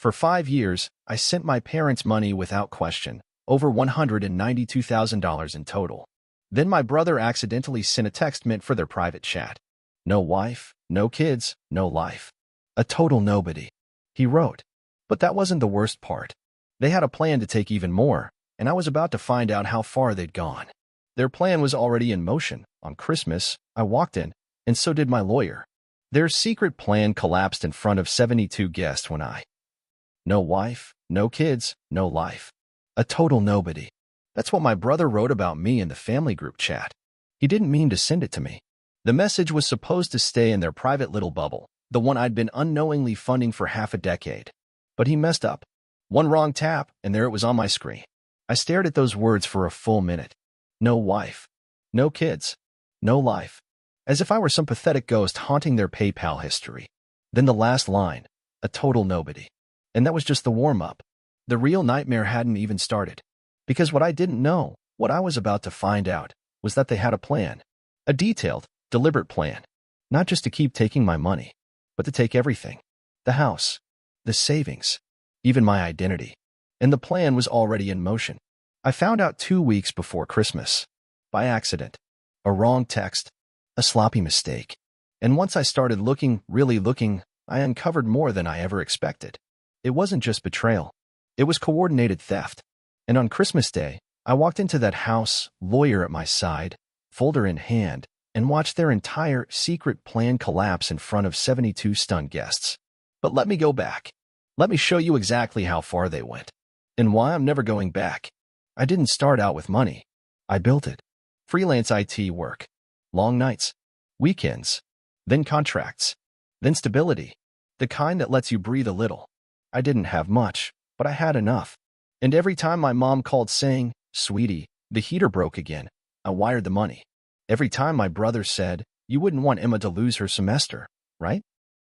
For 5 years, I sent my parents money without question, over $192,000 in total. Then my brother accidentally sent a text meant for their private chat. No wife, no kids, no life. A total nobody. He wrote. But that wasn't the worst part. They had a plan to take even more, and I was about to find out how far they'd gone. Their plan was already in motion. On Christmas, I walked in, and so did my lawyer. Their secret plan collapsed in front of 72 guests when no wife, no kids, no life. A total nobody. That's what my brother wrote about me in the family group chat. He didn't mean to send it to me. The message was supposed to stay in their private little bubble, the one I'd been unknowingly funding for half a decade. But he messed up. One wrong tap, and there it was on my screen. I stared at those words for a full minute. No wife. No kids. No life. As if I were some pathetic ghost haunting their PayPal history. Then the last line. A total nobody. And that was just the warm-up. The real nightmare hadn't even started. Because what I didn't know, what I was about to find out, was that they had a plan. A detailed, deliberate plan. Not just to keep taking my money, but to take everything. The house. The savings. Even my identity. And the plan was already in motion. I found out 2 weeks before Christmas. By accident. A wrong text. A sloppy mistake. And once I started looking, really looking, I uncovered more than I ever expected. It wasn't just betrayal. It was coordinated theft. And on Christmas Day, I walked into that house, lawyer at my side, folder in hand, and watched their entire secret plan collapse in front of 72 stunned guests. But let me go back. Let me show you exactly how far they went. And why I'm never going back. I didn't start out with money. I built it. Freelance IT work. Long nights. Weekends. Then contracts. Then stability. The kind that lets you breathe a little. I didn't have much, but I had enough. And every time my mom called saying, "Sweetie, the heater broke again," I wired the money. Every time my brother said, "You wouldn't want Emma to lose her semester, right?"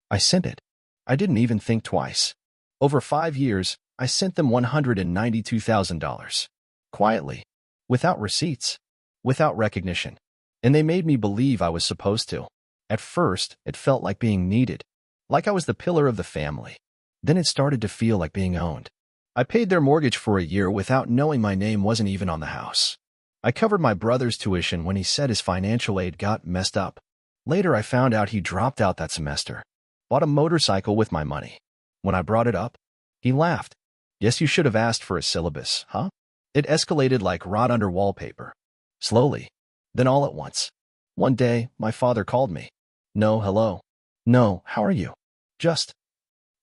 I sent it. I didn't even think twice. Over 5 years, I sent them $192,000. Quietly. Without receipts. Without recognition. And they made me believe I was supposed to. At first, it felt like being needed. Like I was the pillar of the family. Then it started to feel like being owned. I paid their mortgage for a year without knowing my name wasn't even on the house. I covered my brother's tuition when he said his financial aid got messed up. Later, I found out he dropped out that semester. Bought a motorcycle with my money. When I brought it up, he laughed. "Guess you should have asked for a syllabus, huh?" It escalated like rot under wallpaper. Slowly. Then all at once. One day, my father called me. "No, hello. No, how are you? Just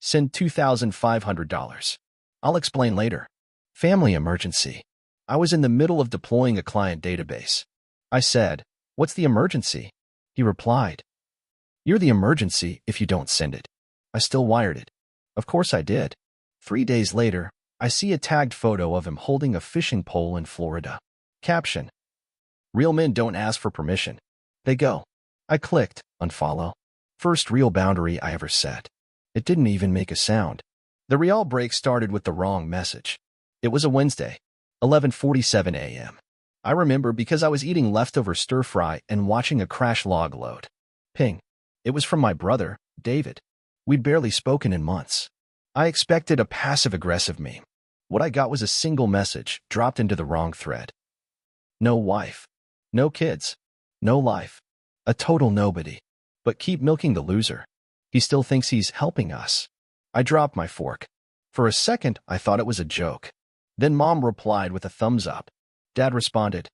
send $2,500. I'll explain later." Family emergency. I was in the middle of deploying a client database. I said, "What's the emergency?" He replied, "You're the emergency if you don't send it." I still wired it. Of course I did. 3 days later, I see a tagged photo of him holding a fishing pole in Florida. Caption: "Real men don't ask for permission. They go." I clicked unfollow. First real boundary I ever set. It didn't even make a sound. The real break started with the wrong message. It was a Wednesday, 11:47 a.m. I remember because I was eating leftover stir-fry and watching a crash log load. Ping. It was from my brother, David. We'd barely spoken in months. I expected a passive-aggressive meme. What I got was a single message dropped into the wrong thread. No wife. No kids. No life. A total nobody. But keep milking the loser. He still thinks he's helping us. I dropped my fork. For a second, I thought it was a joke. Then Mom replied with a thumbs up. Dad responded,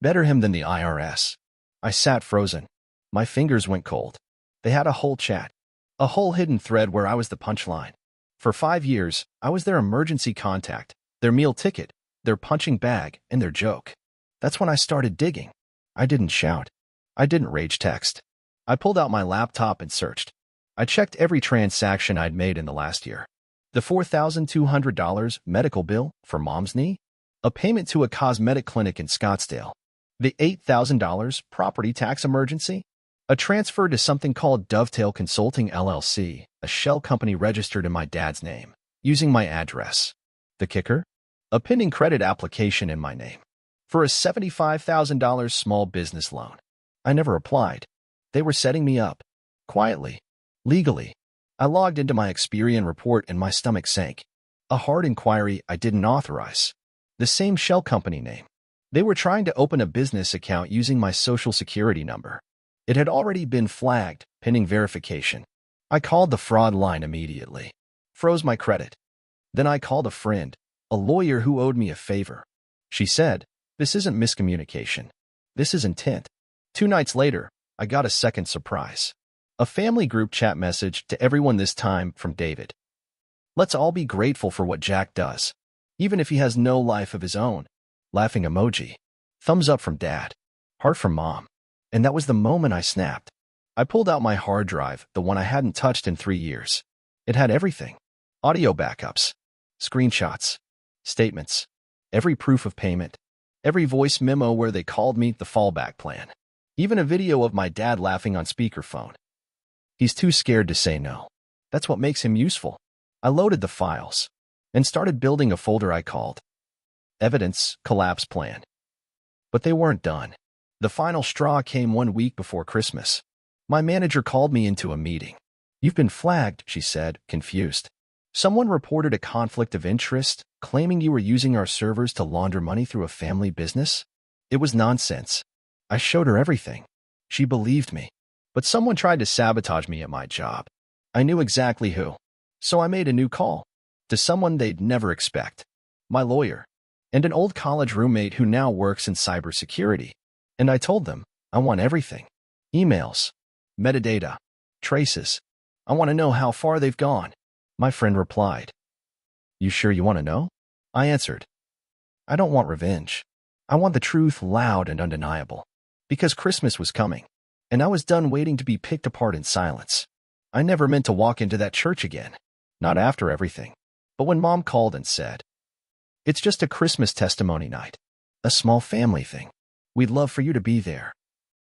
"Better him than the IRS." I sat frozen. My fingers went cold. They had a whole chat. A whole hidden thread where I was the punchline. For 5 years, I was their emergency contact, their meal ticket, their punching bag, and their joke. That's when I started digging. I didn't shout. I didn't rage text. I pulled out my laptop and searched. I checked every transaction I'd made in the last year. The $4,200 medical bill for Mom's knee, a payment to a cosmetic clinic in Scottsdale, the $8,000 property tax emergency, a transfer to something called Dovetail Consulting LLC, a shell company registered in my dad's name, using my address. The kicker? A pending credit application in my name for a $75,000 small business loan. I never applied. They were setting me up. Quietly. Legally. I logged into my Experian report and my stomach sank. A hard inquiry I didn't authorize. The same shell company name. They were trying to open a business account using my social security number. It had already been flagged, pending verification. I called the fraud line immediately. Froze my credit. Then I called a friend, a lawyer who owed me a favor. She said, "This isn't miscommunication. This is intent." 2 nights later, I got a second surprise. A family group chat message to everyone, this time from David. "Let's all be grateful for what Jack does, even if he has no life of his own." Laughing emoji. Thumbs up from Dad. Heart from Mom. And that was the moment I snapped. I pulled out my hard drive, the one I hadn't touched in 3 years. It had everything. Audio backups, screenshots, statements, every proof of payment, every voice memo where they called me the fallback plan, even a video of my dad laughing on speakerphone. He's too scared to say no. That's what makes him useful. I loaded the files and started building a folder I called Evidence Collapse Plan. But they weren't done. The final straw came 1 week before Christmas. My manager called me into a meeting. "You've been flagged," she said, confused. "Someone reported a conflict of interest, claiming you were using our servers to launder money through a family business." It was nonsense. I showed her everything. She believed me. But someone tried to sabotage me at my job. I knew exactly who. So I made a new call to someone they'd never expect. My lawyer and an old college roommate who now works in cybersecurity. And I told them, I want everything. Emails, metadata, traces. I want to know how far they've gone. My friend replied, "You sure you want to know?" I answered, "I don't want revenge. I want the truth loud and undeniable." Because Christmas was coming, and I was done waiting to be picked apart in silence. I never meant to walk into that church again. Not after everything. But when Mom called and said, "It's just a Christmas testimony night. A small family thing. We'd love for you to be there."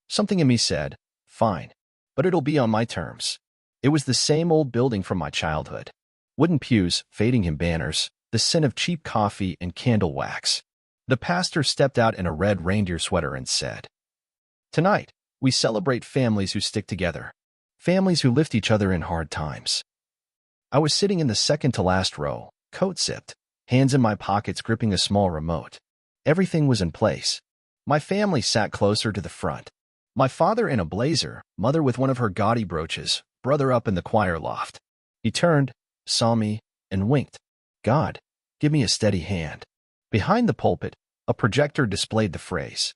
Something in me said, "Fine, but it'll be on my terms." It was the same old building from my childhood. Wooden pews, fading hymn banners, the scent of cheap coffee and candle wax. The pastor stepped out in a red reindeer sweater and said, "Tonight, we celebrate families who stick together. Families who lift each other in hard times." I was sitting in the second to last row, coat zipped, hands in my pockets gripping a small remote. Everything was in place. My family sat closer to the front. My father in a blazer, mother with one of her gaudy brooches, brother up in the choir loft. He turned, saw me, and winked. "God, give me a steady hand." Behind the pulpit, a projector displayed the phrase,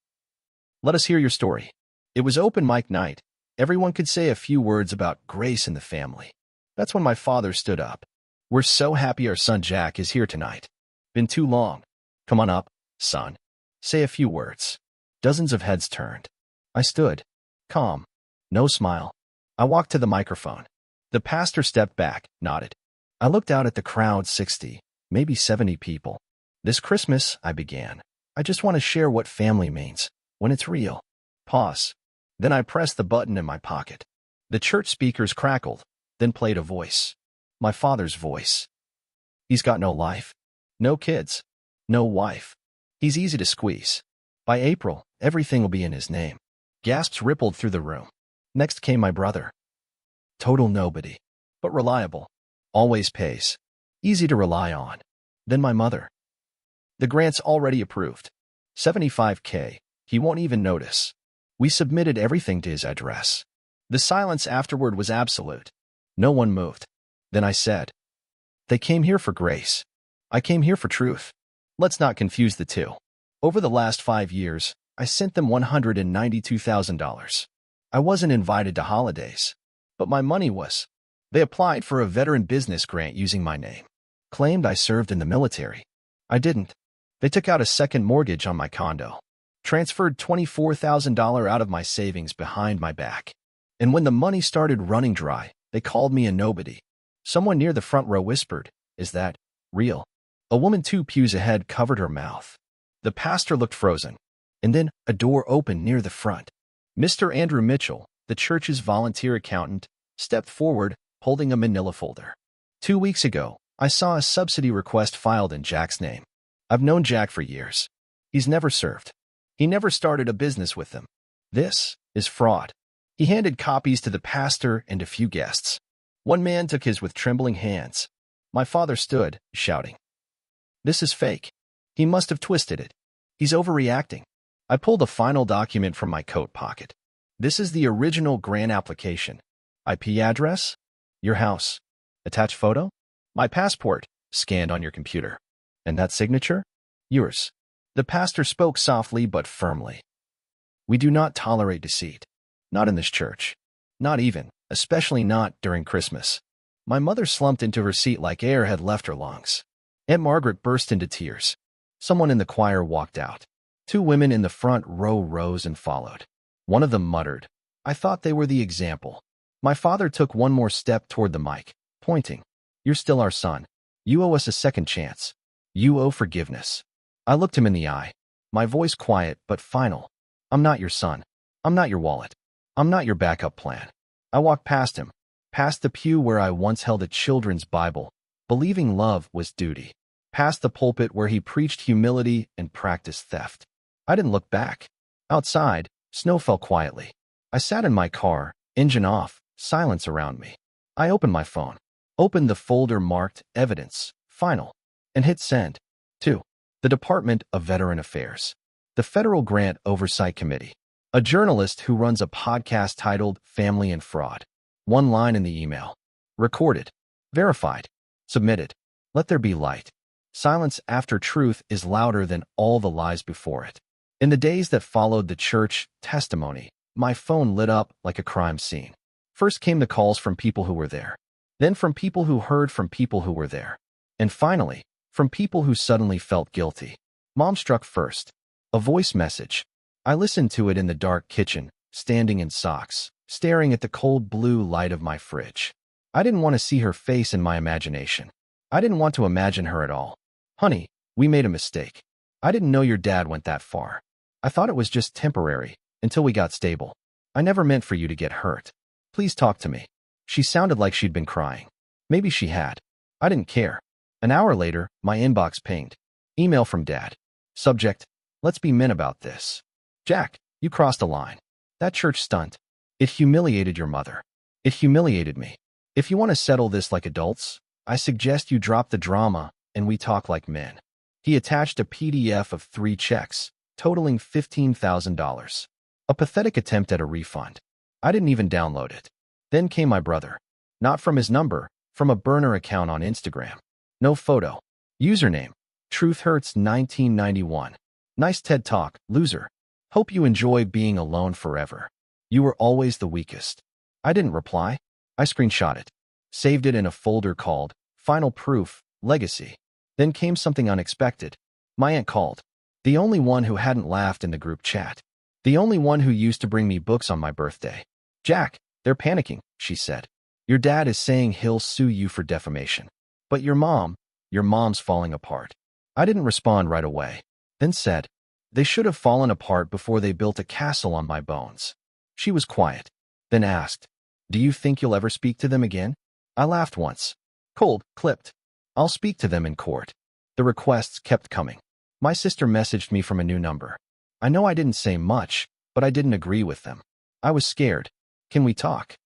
"Let us hear your story." It was open mic night. Everyone could say a few words about grace in the family. That's when my father stood up. "We're so happy our son Jack is here tonight. Been too long. Come on up, son. Say a few words." Dozens of heads turned. I stood, calm, no smile. I walked to the microphone. The pastor stepped back, nodded. I looked out at the crowd, 60, maybe 70 people. "This Christmas," I began, "I just want to share what family means, when it's real." Pause. Then I pressed the button in my pocket. The church speakers crackled, then played a voice. My father's voice. "He's got no life. No kids. No wife. He's easy to squeeze. By April, everything will be in his name." Gasps rippled through the room. Next came my brother. "Total nobody, but reliable. Always pays. Easy to rely on." Then my mother. "The grant's already approved. $75K. He won't even notice. We submitted everything to his address." The silence afterward was absolute. No one moved. Then I said, "They came here for grace. I came here for truth. Let's not confuse the two." Over the last 5 years, I sent them $192,000. I wasn't invited to holidays, but my money was. They applied for a veteran business grant using my name. Claimed I served in the military. I didn't. They took out a second mortgage on my condo. Transferred $24,000 out of my savings behind my back. And when the money started running dry, they called me a nobody. Someone near the front row whispered, "Is that real?" A woman 2 pews ahead covered her mouth. The pastor looked frozen. And then a door opened near the front. Mr. Andrew Mitchell, the church's volunteer accountant, stepped forward, holding a manila folder. 2 weeks ago, I saw a subsidy request filed in Jack's name. I've known Jack for years. He's never served. He never started a business with them. This is fraud. He handed copies to the pastor and a few guests. One man took his with trembling hands. My father stood, shouting, "This is fake. He must have twisted it. He's overreacting." I pulled a final document from my coat pocket. This is the original grant application. IP address? Your house. Attached photo? My passport, scanned on your computer. And that signature? Yours. The pastor spoke softly but firmly. We do not tolerate deceit. Not in this church. Not even, especially not during Christmas. My mother slumped into her seat like air had left her lungs. Aunt Margaret burst into tears. Someone in the choir walked out. 2 women in the front row rose and followed. One of them muttered, "I thought they were the example." My father took one more step toward the mic, pointing. "You're still our son. You owe us a second chance. You owe forgiveness." I looked him in the eye, my voice quiet but final. "I'm not your son. I'm not your wallet. I'm not your backup plan." I walked past him, past the pew where I once held a children's Bible, believing love was duty, past the pulpit where he preached humility and practiced theft. I didn't look back. Outside, snow fell quietly. I sat in my car, engine off, silence around me. I opened my phone, opened the folder marked Evidence, Final, and hit send. To the Department of Veteran Affairs, the Federal Grant Oversight Committee, a journalist who runs a podcast titled Family and Fraud. One line in the email. Recorded. Verified. Submitted. Let there be light. Silence after truth is louder than all the lies before it. In the days that followed the church testimony, my phone lit up like a crime scene. First came the calls from people who were there, then from people who heard from people who were there, and finally, from people who suddenly felt guilty. Mom struck first. A voice message. I listened to it in the dark kitchen, standing in socks, staring at the cold blue light of my fridge. I didn't want to see her face in my imagination. I didn't want to imagine her at all. "Honey, we made a mistake. I didn't know your dad went that far. I thought it was just temporary, until we got stable. I never meant for you to get hurt. Please talk to me." She sounded like she'd been crying. Maybe she had. I didn't care. An hour later, my inbox pinged. Email from Dad. Subject, "Let's be men about this. Jack, you crossed a line. That church stunt. It humiliated your mother. It humiliated me. If you want to settle this like adults, I suggest you drop the drama and we talk like men." He attached a PDF of 3 checks, totaling $15,000. A pathetic attempt at a refund. I didn't even download it. Then came my brother. Not from his number, from a burner account on Instagram. No photo. Username, Truth Hurts 1991. Nice TED Talk, loser. Hope you enjoy being alone forever. You were always the weakest. I didn't reply. I screenshot it. Saved it in a folder called Final Proof, Legacy. Then came something unexpected. My aunt called. The only one who hadn't laughed in the group chat. The only one who used to bring me books on my birthday. "Jack, they're panicking," she said. "Your dad is saying he'll sue you for defamation. But your mom's falling apart." I didn't respond right away. Then said, "They should have fallen apart before they built a castle on my bones." She was quiet. Then asked, "Do you think you'll ever speak to them again?" I laughed once. Cold, clipped. "I'll speak to them in court." The requests kept coming. My sister messaged me from a new number. I know I didn't say much, but I didn't agree with them. I was scared. "Can we talk?"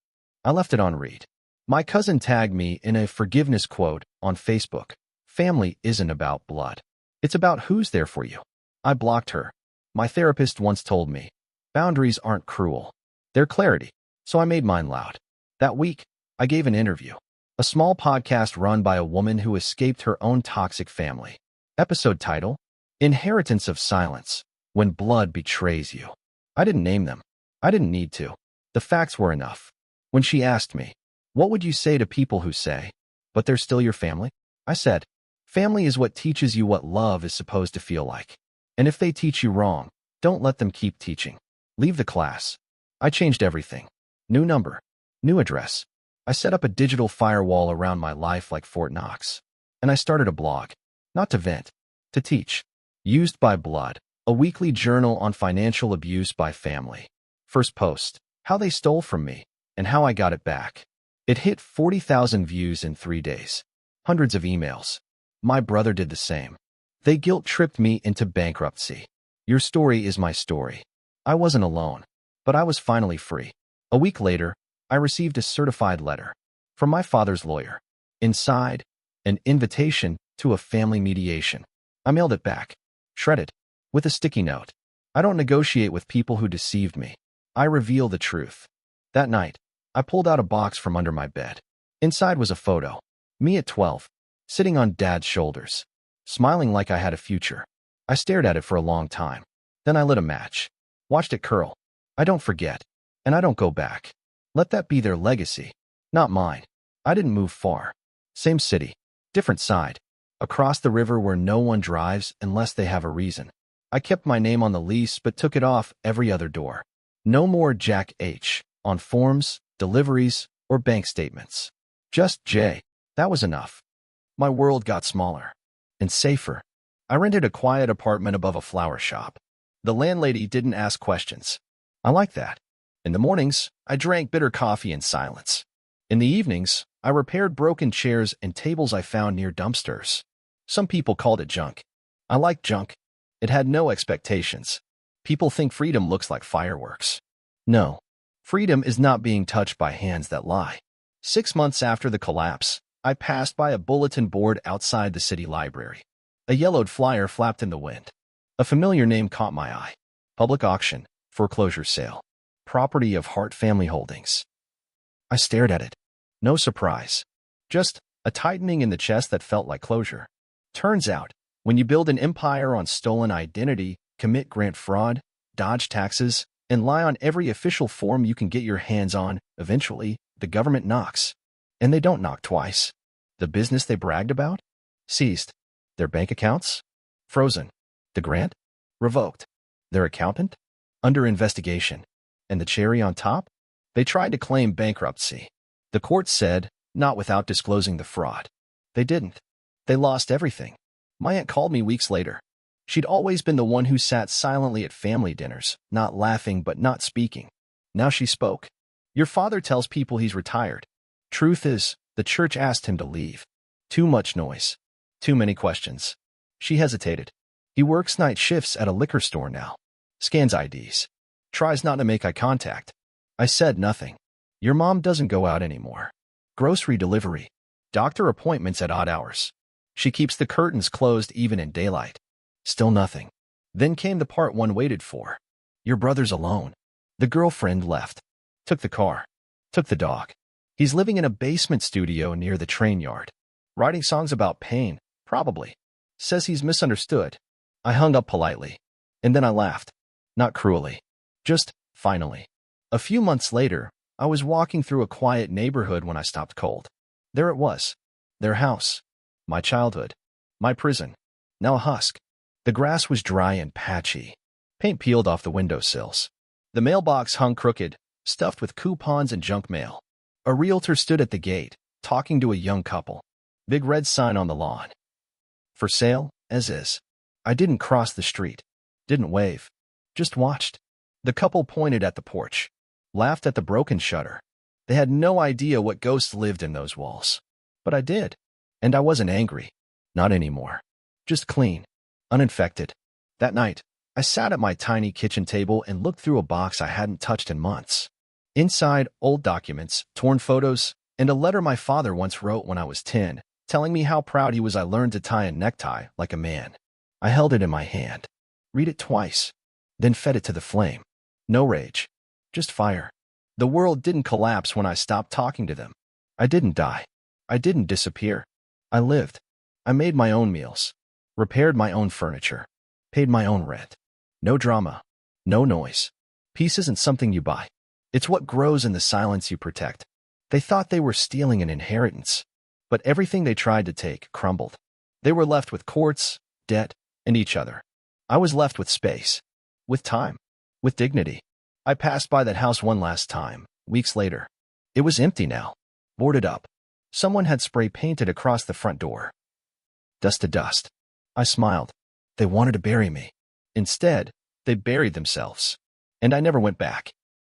I left it on read. My cousin tagged me in a forgiveness quote on Facebook. Family isn't about blood. It's about who's there for you. I blocked her. My therapist once told me, boundaries aren't cruel. They're clarity. So I made mine loud. That week, I gave an interview. A small podcast run by a woman who escaped her own toxic family. Episode title, Inheritance of Silence, When Blood Betrays You. I didn't name them. I didn't need to. The facts were enough. When she asked me, "What would you say to people who say, but they're still your family?" I said, "Family is what teaches you what love is supposed to feel like. And if they teach you wrong, don't let them keep teaching. Leave the class." I changed everything. New number. New address. I set up a digital firewall around my life like Fort Knox. And I started a blog. Not to vent. To teach. Used by Blood. A weekly journal on financial abuse by family. First post. How they stole from me. And how I got it back. It hit 40,000 views in 3 days. Hundreds of emails. My brother did the same. They guilt-tripped me into bankruptcy. Your story is my story. I wasn't alone. But I was finally free. A week later, I received a certified letter. From my father's lawyer. Inside, an invitation to a family mediation. I mailed it back, shredded, with a sticky note. I don't negotiate with people who deceived me. I reveal the truth. That night, I pulled out a box from under my bed. Inside was a photo. Me at 12, sitting on Dad's shoulders, smiling like I had a future. I stared at it for a long time. Then I lit a match. Watched it curl. I don't forget. And I don't go back. Let that be their legacy. Not mine. I didn't move far. Same city. Different side. Across the river where no one drives unless they have a reason. I kept my name on the lease but took it off every other door. No more Jack H. on forms, deliveries, or bank statements. Just J. That was enough. My world got smaller. And safer. I rented a quiet apartment above a flower shop. The landlady didn't ask questions. I liked that. In the mornings, I drank bitter coffee in silence. In the evenings, I repaired broken chairs and tables I found near dumpsters. Some people called it junk. I liked junk. It had no expectations. People think freedom looks like fireworks. No. Freedom is not being touched by hands that lie. 6 months after the collapse, I passed by a bulletin board outside the city library. A yellowed flyer flapped in the wind. A familiar name caught my eye. Public auction, foreclosure sale. Property of Hart Family Holdings. I stared at it. No surprise. Just a tightening in the chest that felt like closure. Turns out, when you build an empire on stolen identity, commit grant fraud, dodge taxes, and lie on every official form you can get your hands on, eventually, the government knocks. And they don't knock twice. The business they bragged about? Seized. Their bank accounts? Frozen. The grant? Revoked. Their accountant? Under investigation. And the cherry on top? They tried to claim bankruptcy. The court said, not without disclosing the fraud. They didn't. They lost everything. My aunt called me weeks later. She'd always been the one who sat silently at family dinners, not laughing but not speaking. Now she spoke. Your father tells people he's retired. Truth is, the church asked him to leave. Too much noise. Too many questions. She hesitated. He works night shifts at a liquor store now. Scans IDs. Tries not to make eye contact. I said nothing. Your mom doesn't go out anymore. Grocery delivery. Doctor appointments at odd hours. She keeps the curtains closed even in daylight. Still nothing. Then came the part one waited for. Your brother's alone. The girlfriend left. Took the car. Took the dog. He's living in a basement studio near the train yard. Writing songs about pain, probably. Says he's misunderstood. I hung up politely. And then I laughed. Not cruelly. Just, finally. A few months later, I was walking through a quiet neighborhood when I stopped cold. There it was. Their house. My childhood. My prison. Now a husk. The grass was dry and patchy. Paint peeled off the windowsills. The mailbox hung crooked, stuffed with coupons and junk mail. A realtor stood at the gate, talking to a young couple. Big red sign on the lawn. For sale, as is. I didn't cross the street. Didn't wave. Just watched. The couple pointed at the porch. Laughed at the broken shutter. They had no idea what ghosts lived in those walls. But I did. And I wasn't angry. Not anymore. Just clean. Uninfected. That night, I sat at my tiny kitchen table and looked through a box I hadn't touched in months. Inside, old documents, torn photos, and a letter my father once wrote when I was 10, telling me how proud he was I learned to tie a necktie like a man. I held it in my hand. Read it twice. Then fed it to the flame. No rage. Just fire. The world didn't collapse when I stopped talking to them. I didn't die. I didn't disappear. I lived. I made my own meals. Repaired my own furniture. Paid my own rent. No drama. No noise. Peace isn't something you buy. It's what grows in the silence you protect. They thought they were stealing an inheritance. But everything they tried to take crumbled. They were left with courts, debt, and each other. I was left with space. With time. With dignity. I passed by that house one last time, weeks later. It was empty now. Boarded up. Someone had spray painted across the front door. Dust to dust. I smiled. They wanted to bury me. Instead, they buried themselves. And I never went back.